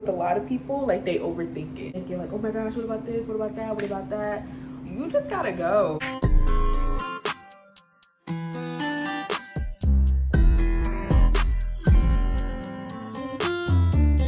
With a lot of people, like they overthink it and get like, oh my gosh, what about this? What about that? What about that? You just gotta go.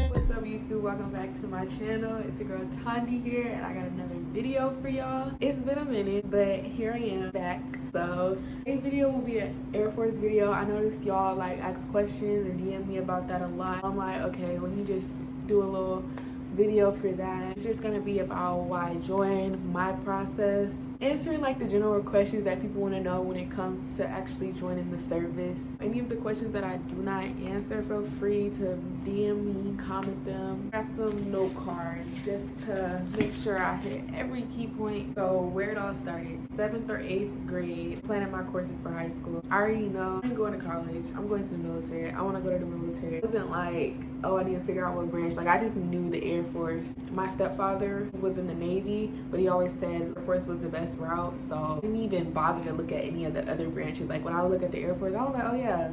What's up, YouTube? Welcome back to my channel. It's your girl taunn.x here, and I got another video for y'all. It's been a minute, but here I am back. So today's video will be an Air Force video. I noticed y'all like ask questions and DM me about that a lot. I'm like, okay, let me just do a little video for that. It's just gonna be about why I joined, my process, answering like the general questions that people want to know when it comes to actually joining the service. Any of the questions that I do not answer, feel free to DM me, comment them. Got some note cards just to make sure I hit every key point. So where it all started, 7th or 8th grade, planning my courses for high school. I already know I'm going to college, I'm going to the military, I want to go to the military. It wasn't like, oh, I need to figure out what branch. Like, I just knew the Air Force. My stepfather was in the Navy, but he always said Air Force was the best route, so I didn't even bother to look at any of the other branches. Like, when I would look at the Air Force, I was like, oh yeah,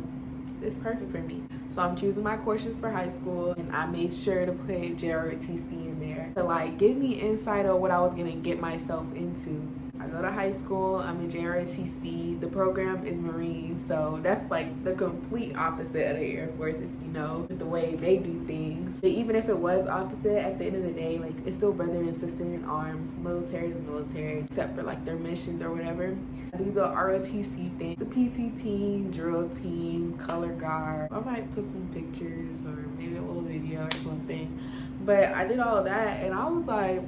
it's perfect for me. So I'm choosing my courses for high school, and I made sure to put JROTC in there to like give me insight on what I was gonna get myself into. I go to high school, I'm in JROTC, the program is Marine, so that's like the complete opposite of the Air Force, if you know, with the way they do things. But even if it was opposite, at the end of the day, like, it's still brother and sister in arms. Military is military, except for like their missions or whatever. I do the ROTC thing, the PT team, drill team, color guard. I might put some pictures or maybe a little video or something. But I did all of that, and I was like,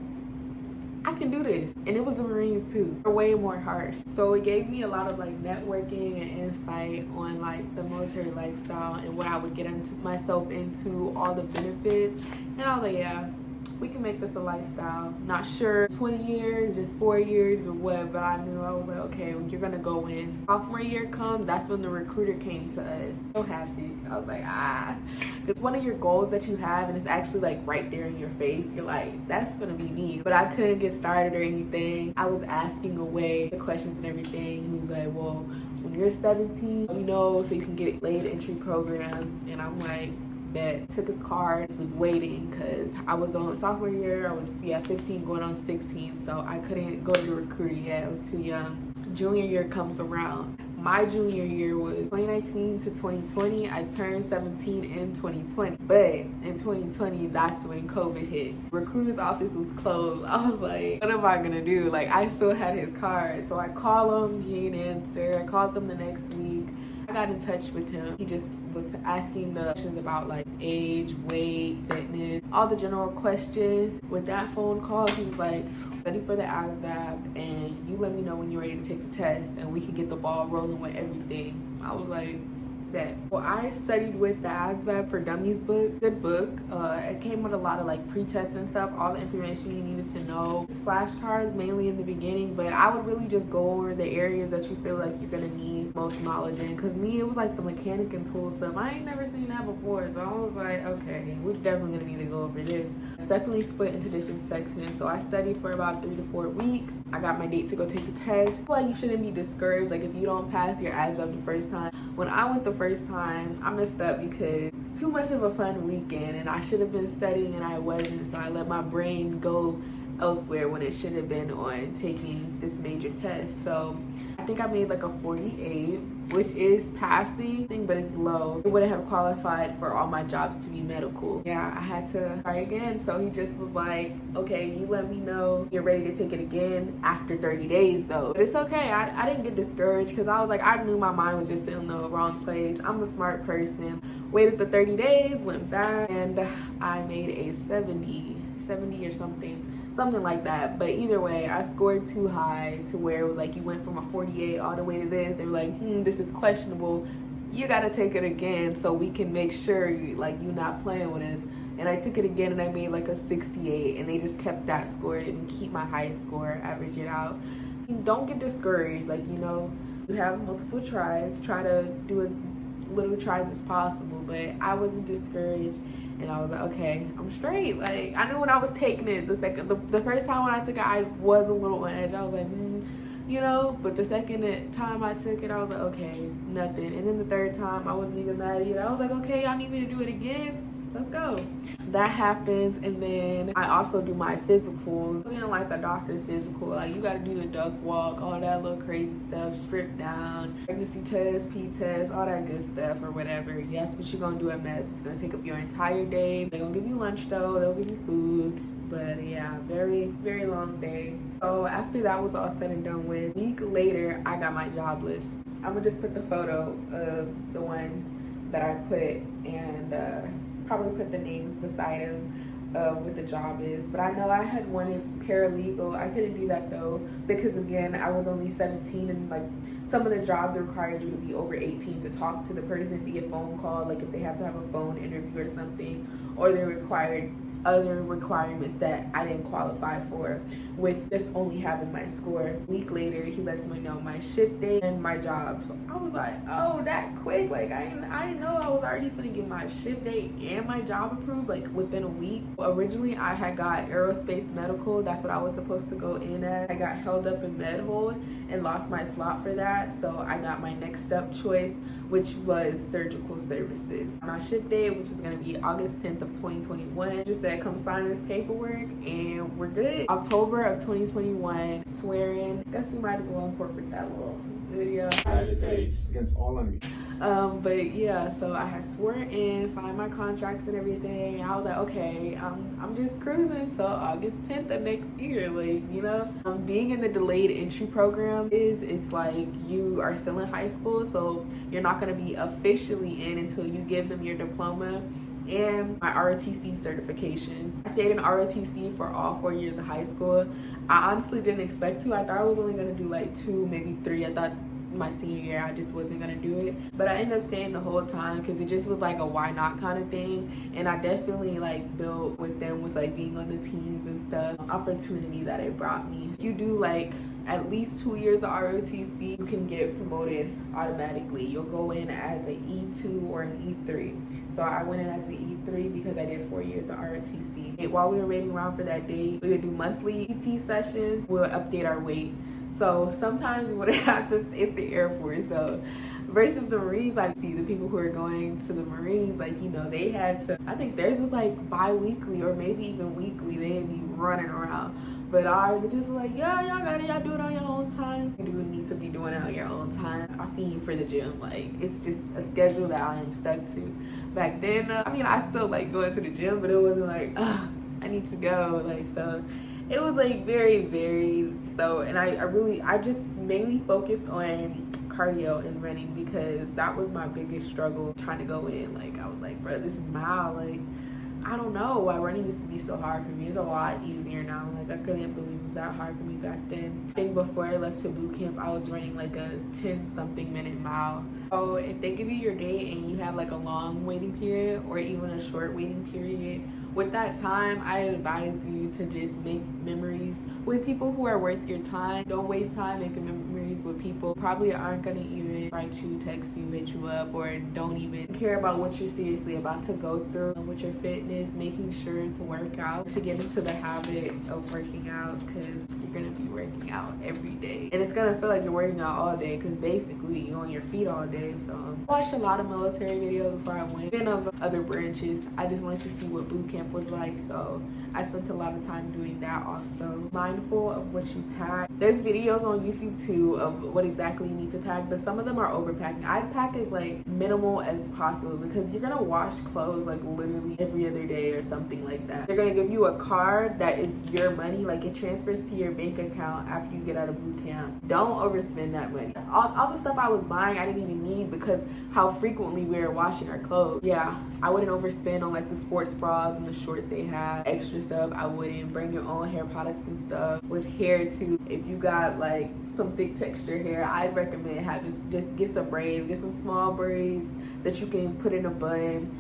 I can do this. And it was the Marines too. They're way more harsh. So it gave me a lot of like networking and insight on like the military lifestyle and what I would get into myself into, all the benefits. And I was like, yeah, we can make this a lifestyle. Not sure 20 years, just 4 years or what, but I knew, I was like, okay, when you're gonna go in. Sophomore year comes, that's when the recruiter came to us. So happy. I was like, it's one of your goals that you have, and it's actually like right there in your face. You're like, that's gonna be me. But I couldn't get started or anything. I was asking away the questions and everything. He was like, well, when you're 17, you know, so you can get a late entry program. And I'm like, that took his card, was waiting because I was on sophomore year. I was 15 going on 16, so I couldn't go to the recruiter yet. I was too young. Junior year comes around. My junior year was 2019 to 2020. I turned 17 in 2020, but in 2020, that's when COVID hit. Recruiter's office was closed. I was like, what am I gonna do? Like, I still had his card, so I called him, he didn't answer. I called him the next week. I got in touch with him. He just was asking the questions about like age, weight, fitness, all the general questions. With that phone call, he was like, study for the ASVAB and you let me know when you're ready to take the test and we can get the ball rolling with everything. I was like, bet. Well, I studied with the ASVAB for Dummies book. Good book. It came with a lot of like pre-tests and stuff, all the information you needed to know. Flashcards mainly in the beginning, but I would really just go over the areas that you feel like you're gonna need most knowledge in. Cause me, it was like the mechanic and tool stuff. I ain't never seen that before, so I was like, okay, we're definitely gonna need to go over this. It's definitely split into different sections. So I studied for about 3 to 4 weeks. I got my date to go take the test. Like, you shouldn't be discouraged. Like, if you don't pass your ASVAB the first time. When I went the first time, I messed up because too much of a fun weekend and I should have been studying and I wasn't, so I let my brain go elsewhere when it should have been on taking this major test. So I think I made like a 48, which is passing, but it's low. It wouldn't have qualified for all my jobs to be medical. Yeah, I had to try again. So he just was like, okay, you let me know you're ready to take it again after 30 days though. But it's okay, I didn't get discouraged because I was like, I knew my mind was just in the wrong place. I'm a smart person. Waited the 30 days, went back, and I made a 70 or something like that. But either way, I scored too high to where it was like you went from a 48 all the way to this. They were like, this is questionable. You gotta take it again so we can make sure like you're not playing with us. And I took it again and I made like a 68, and they just kept that score. It didn't keep my highest score, average it out. Don't get discouraged. Like, you know, you have multiple tries. Try to do as little tries as possible. But I wasn't discouraged. And I was like, okay, I'm straight. Like, I knew when I was taking it, the first time when I took it, I was a little on edge. I was like, you know, but the second time I took it, I was like, okay, nothing. And then the third time, I wasn't even mad either. I was like, okay, y'all need me to do it again? let's go. That happens, and then I also do my physical, like a doctor's physical. Like, you gotta do the duck walk, all that little crazy stuff, strip down, pregnancy test, P test, all that good stuff or whatever. Yes, what you're gonna do at med. It's gonna take up your entire day. They're gonna give you lunch though, they'll give you food. But yeah, very, very long day. So after that was all said and done with, a week later, I got my job list. I'm gonna just put the photo of the ones that I put, and probably put the names beside them of what the job is. But I know I had wanted paralegal. I couldn't do that though, because again, I was only 17, and like some of the jobs required you to be over 18 to talk to the person via phone call, like if they have to have a phone interview or something, or they required other requirements that I didn't qualify for with just only having my score. A week later, he lets me know my ship date and my job. So I was like, oh, that quick? Like, I didn't know I was already gonna get my ship date and my job approved like within a week. Originally, I had got aerospace medical. That's what I was supposed to go in at. I got held up in med hold and lost my slot for that. So I got my next up choice, which was surgical services. My ship date, which was gonna be August 10th of 2021, just said, come sign this paperwork and we're good. October of 2021, swearing. Guess we might as well incorporate that little video. United States against all enemies. But yeah, so I had sworn in, signed my contracts and everything, and I was like, okay, I'm just cruising until August 10th of next year. Like, you know, being in the delayed entry program it's like you are still in high school, so you're not going to be officially in until you give them your diploma and my ROTC certifications. I stayed in ROTC for all 4 years of high school. I honestly didn't expect to. I thought I was only going to do like 2, maybe 3. I thought my senior year I just wasn't gonna do it, but I ended up staying the whole time because it just was like a why not kind of thing, and I definitely like built with them with like being on the teams and stuff. Opportunity that it brought me. If you do like at least 2 years of ROTC, you can get promoted automatically. You'll go in as an E2 or an E3. So I went in as an E3 because I did 4 years of ROTC. And while we were waiting around for that date, we would do monthly PT sessions. We'll update our weight. So sometimes we would have to, it's the Air Force, so versus the Marines, I see the people who are going to the Marines, like, you know, they had to, I think theirs was like bi-weekly or maybe even weekly, they'd be running around. But ours, it just like, yeah, y'all got it, y'all do it on your own time. You do need to be doing it on your own time. I fiend for the gym, like, it's just a schedule that I am stuck to. Back then, I mean, I still like going to the gym, but it wasn't like, I need to go, like, so it was like very varied. So, and I just mainly focused on cardio and running because that was my biggest struggle trying to go in. Like, I was like, bro, this is mild. Like, I don't know why running used to be so hard for me. It's a lot easier now. Like, I couldn't believe it was that hard for me back then. I think before I left to boot camp, I was running like a 10-something minute mile. So if they give you your date and you have like a long waiting period or even a short waiting period, with that time, I advise you to just make memories with people who are worth your time. Don't waste time making memories with people who probably aren't gonna even write you, text you, hit you up, or don't even care about what you're seriously about to go through with your fitness. Making sure to work out, to get into the habit of working out, because you're gonna be working out every day. And it's gonna feel like you're working out all day because basically you're on your feet all day. So I watched a lot of military videos before I went. Even of other branches, I just wanted to see what boot camp was like, so I spent a lot of time doing that also. Mindful of what you pack. There's videos on YouTube too of what exactly you need to pack, but some of them are overpacking. I'd pack as like minimal as possible because you're gonna wash clothes like literally every other day or something like that. They're gonna give you a card that is your money, like it transfers to your bank account after you get out of boot camp. Don't overspend that money. All the stuff I was buying I didn't even need because how frequently we were washing our clothes. Yeah, I wouldn't overspend on like the sports bras and the shorts they have. Extra stuff I wouldn't. Bring your own hair products and stuff. With hair too, if you got like some thick texture hair, I'd recommend having, just get some braids, get some small braids that you can put in a bun.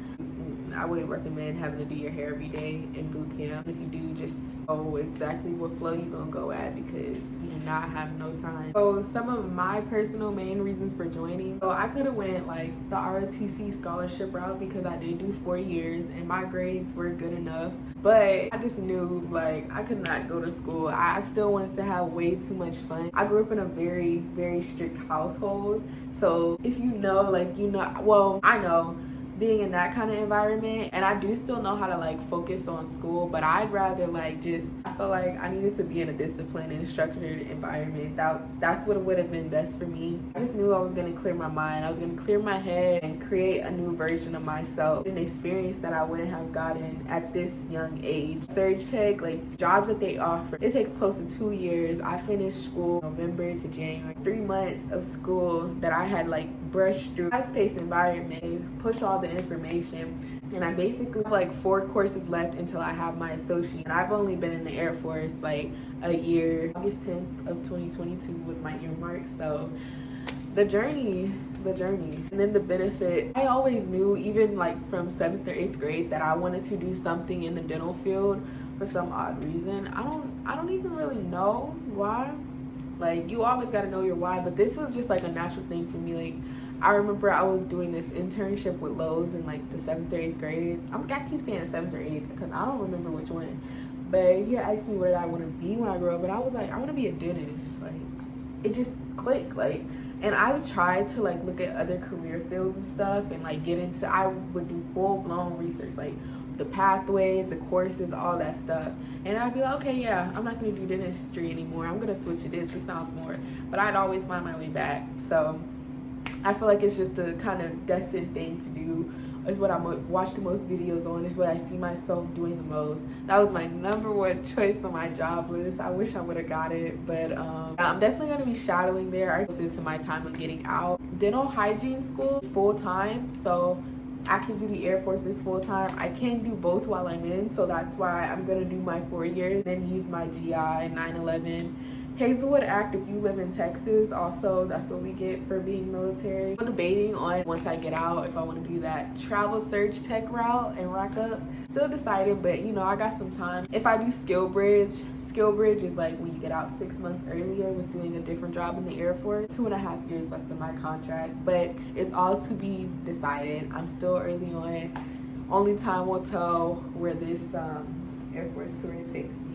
I wouldn't recommend having to do your hair every day in boot camp. If you do, just know exactly what flow you're gonna go at because you do not have no time. So some of my personal main reasons for joining, so I could have went like the ROTC scholarship route because I did do 4 years and my grades were good enough, but I just knew like I could not go to school. I still wanted to have way too much fun. I grew up in a very, very strict household, so if you know, like, you know, well, I know being in that kind of environment. And I do still know how to like focus on school, but I'd rather like just, I feel like I needed to be in a disciplined and structured environment. That's what would have been best for me. I just knew I was going to clear my mind. I was going to clear my head and create a new version of myself, an experience that I wouldn't have gotten at this young age. Surge tech, like jobs that they offer, it takes close to 2 years. I finished school November to January, 3 months of school that I had like brushed through. Fast-paced environment, push all the information, and I basically have like 4 courses left until I have my associate. And I've only been in the Air Force like a year. August 10th of 2022 was my year mark. So the journey. And then the benefit, I always knew, even like from 7th or 8th grade, that I wanted to do something in the dental field for some odd reason. I don't even really know why. Like, you always got to know your why, but this was just like a natural thing for me. Like, I remember I was doing this internship with Lowe's in like the 7th or 8th grade. I keep saying 7th or 8th because I don't remember which one. But he asked me what did I want to be when I grew up, and I was like, I want to be a dentist. Like, it just clicked. Like, and I would try to like look at other career fields and stuff and like get into, I would do full-blown research, like the pathways, the courses, all that stuff. And I'd be like, okay, yeah, I'm not going to do dentistry anymore. I'm going to switch to this. This sounds more. But I'd always find my way back. So I feel like it's just a kind of destined thing to do. It's what I watch the most videos on. It's what I see myself doing the most. That was my #1 choice on my job list. I wish I would have got it, but I'm definitely going to be shadowing there. I closest to my time of getting out. Dental hygiene school is full-time, so active duty Air Force is full-time. I can't do both while I'm in, so that's why I'm going to do my 4 years, then use my GI 9/11. Hazelwood Act, if you live in Texas, also that's what we get for being military. I'm debating on, once I get out, if I want to do that travel surge tech route and rack up. Still decided, but you know, I got some time. If I do skill bridge is like when you get out 6 months earlier with doing a different job in the Air Force. 2.5 years left in my contract, but it's all to be decided. I'm still early on. Only time will tell where this Air Force career takes me.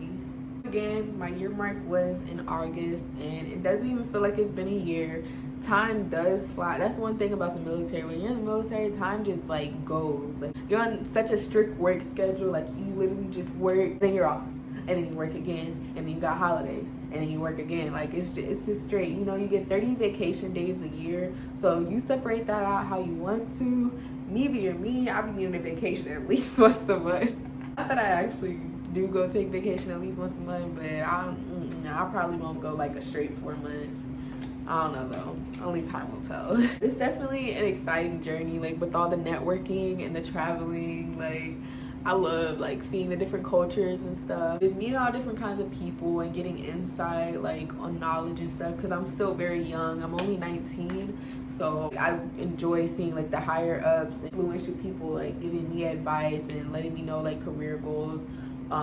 Again, my year mark was in August, and it doesn't even feel like it's been a year. Time does fly. That's one thing about the military. When you're in the military, time just like goes. Like, you're on such a strict work schedule. Like, you literally just work, then you're off, and then you work again, and then you got holidays, and then you work again. Like, it's just straight. You know, you get 30 vacation days a year, so you separate that out how you want to. Me being me, I'll be getting a vacation at least once a month. Not that I actually do go take vacation at least once a month, but I probably won't go like a straight 4 months. I don't know though, only time will tell. It's definitely an exciting journey, like with all the networking and the traveling. Like, I love like seeing the different cultures and stuff, just meeting all different kinds of people and getting insight like on knowledge and stuff, because I'm still very young. I'm only 19, so I enjoy seeing like the higher ups and influential people like giving me advice and letting me know like career goals,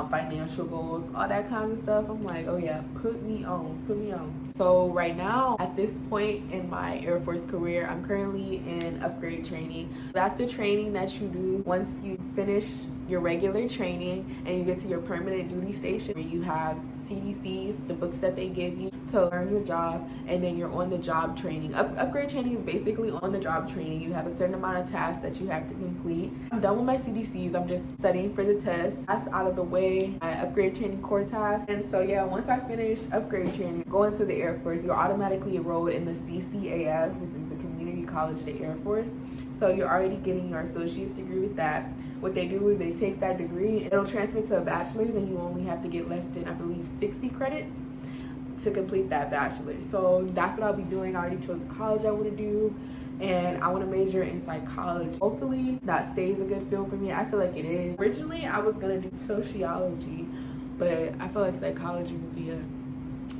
financial goals, all that kind of stuff. I'm like, oh yeah, put me on. So right now, at this point in my Air Force career, I'm currently in upgrade training. That's the training that you do once you finish your regular training and you get to your permanent duty station, where you have CDCs, the books that they give you to learn your job, and then you're on the job training. Upgrade training is basically on the job training. You have a certain amount of tasks that you have to complete. I'm done with my CDCs. I'm just studying for the test. That's out of the way. My upgrade training core tasks. And so yeah, once I finish upgrade training, go into the Air Force, you're automatically enrolled in the CCAF, which is the Community College of the Air Force. So you're already getting your associate's degree with that. What they do is they take that degree, it'll transfer to a bachelor's, and you only have to get less than, I believe, 60 credits to complete that bachelor's. So that's what I'll be doing. I already chose the college I want to do, and I want to major in psychology. Hopefully that stays a good field for me. I feel like it is. Originally I was gonna do sociology, but I feel like psychology would be a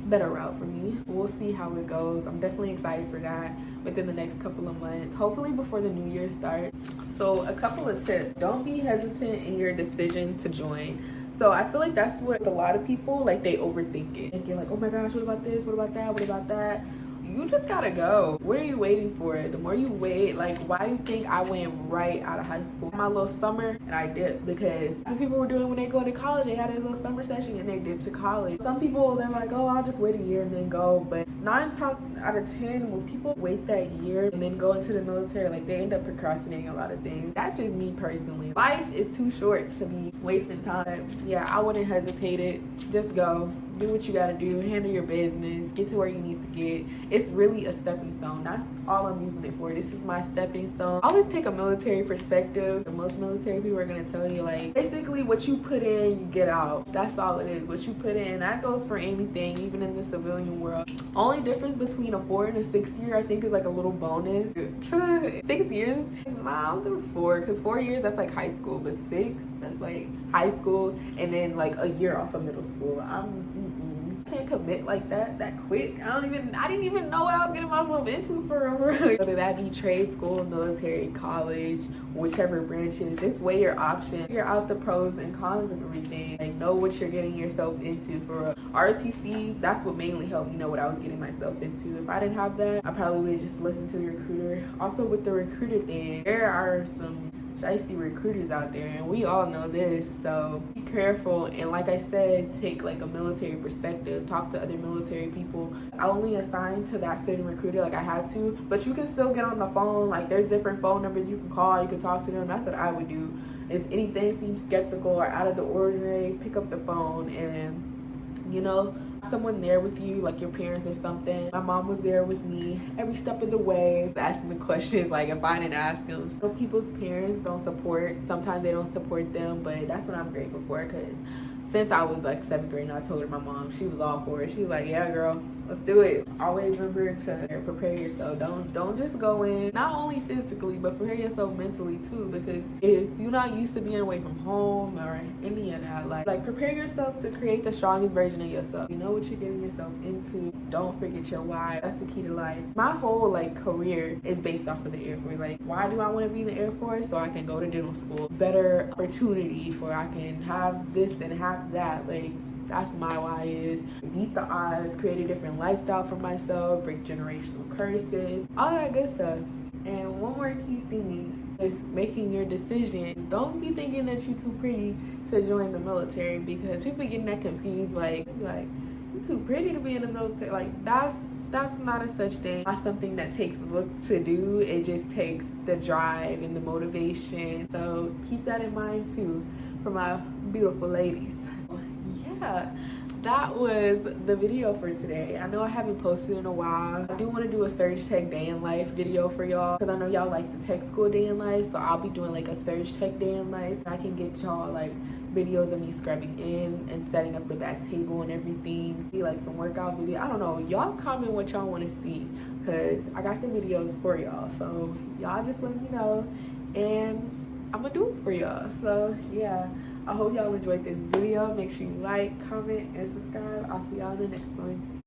better route for me. We'll see how it goes. I'm definitely excited for that within the next couple of months, hopefully before the new year starts. So a couple of tips: don't be hesitant in your decision to join. So I feel like that's what a lot of people, like, they overthink it, thinking like, oh my gosh, what about this, what about that, what about that? You just gotta go. What are you waiting for? The more you wait, like, why do you think I went right out of high school? My little summer, and I dipped, because that's what people were doing when they go to college. They had a little summer session and they dipped to college. Some people, they're like, oh, I'll just wait a year and then go. But 9 times out of 10, when people wait that year and then go into the military, like they end up procrastinating a lot of things. That's just me personally. Life is too short to be wasting time. Yeah, I wouldn't hesitate it. Just go. Do what you gotta do, handle your business, get to where you need to get. It's really a stepping stone. That's all I'm using it for. This is my stepping stone. I always take a military perspective. Most military people are gonna tell you, like, basically what you put in, you get out. That's all it is. What you put in, that goes for anything, even in the civilian world. Only difference between a 4 and a 6 year, I think, is like a little bonus. 6 years, I'll do 4, because 4 years, that's like high school, but 6, that's like high school, and then like a year off of middle school. Can't commit like that quick. I didn't even know what I was getting myself into for real. Whether that be trade school, military, college, whichever branches, just weigh your options. Figure out the pros and cons of everything. Like, know what you're getting yourself into. For ROTC, that's what mainly helped me know what I was getting myself into. If I didn't have that, I probably would have just listened to the recruiter. Also, with the recruiter thing, there are some shiesty recruiters out there, and we all know this, so be careful. And like I said, take like a military perspective, talk to other military people. I only assigned to that certain recruiter, like I had to, but you can still get on the phone. Like, there's different phone numbers you can call, you can talk to them. That's what I would do. If anything seems skeptical or out of the ordinary, pick up the phone and, you know, someone there with you, like your parents or something. My mom was there with me every step of the way, asking the questions. Like, if I didn't ask them, some people's parents don't support, sometimes they don't support them, but that's what I'm grateful for, because since I was like 7th grade, and I told her, my mom, she was all for it. She was like, yeah, girl, let's do it. Always remember to prepare yourself. Don't just go in, not only physically, but prepare yourself mentally too, because if you're not used to being away from home or any of that, like prepare yourself to create the strongest version of yourself. You know what you're getting yourself into. Don't forget your why. That's the key to life. My whole like career is based off of the Air Force. Like, why do I want to be in the Air Force? So I can go to dental school, better opportunity for I can have this and have that. Like, that's my why, is beat the odds, create a different lifestyle for myself, break generational curses, all that good stuff. And one more key thing is making your decision. Don't be thinking that you're too pretty to join the military, because people getting that confused. Like you're too pretty to be in the military. Like, that's not a such thing. Not something that takes looks to do. It just takes the drive and the motivation. So keep that in mind too, for my beautiful ladies. Yeah, that was the video for today. I know I haven't posted in a while. I do want to do a Surge Tech day in life video for y'all, because I know y'all like the tech school day in life, so I'll be doing like a Surge Tech day in life. I can get y'all like videos of me scrubbing in and setting up the back table and everything. Be like some workout video. I don't know, y'all comment what y'all want to see, because I got the videos for y'all. So y'all just let me know and I'm gonna do it for y'all. So yeah, I hope y'all enjoyed this video. Make sure you like, comment, and subscribe. I'll see y'all in the next one.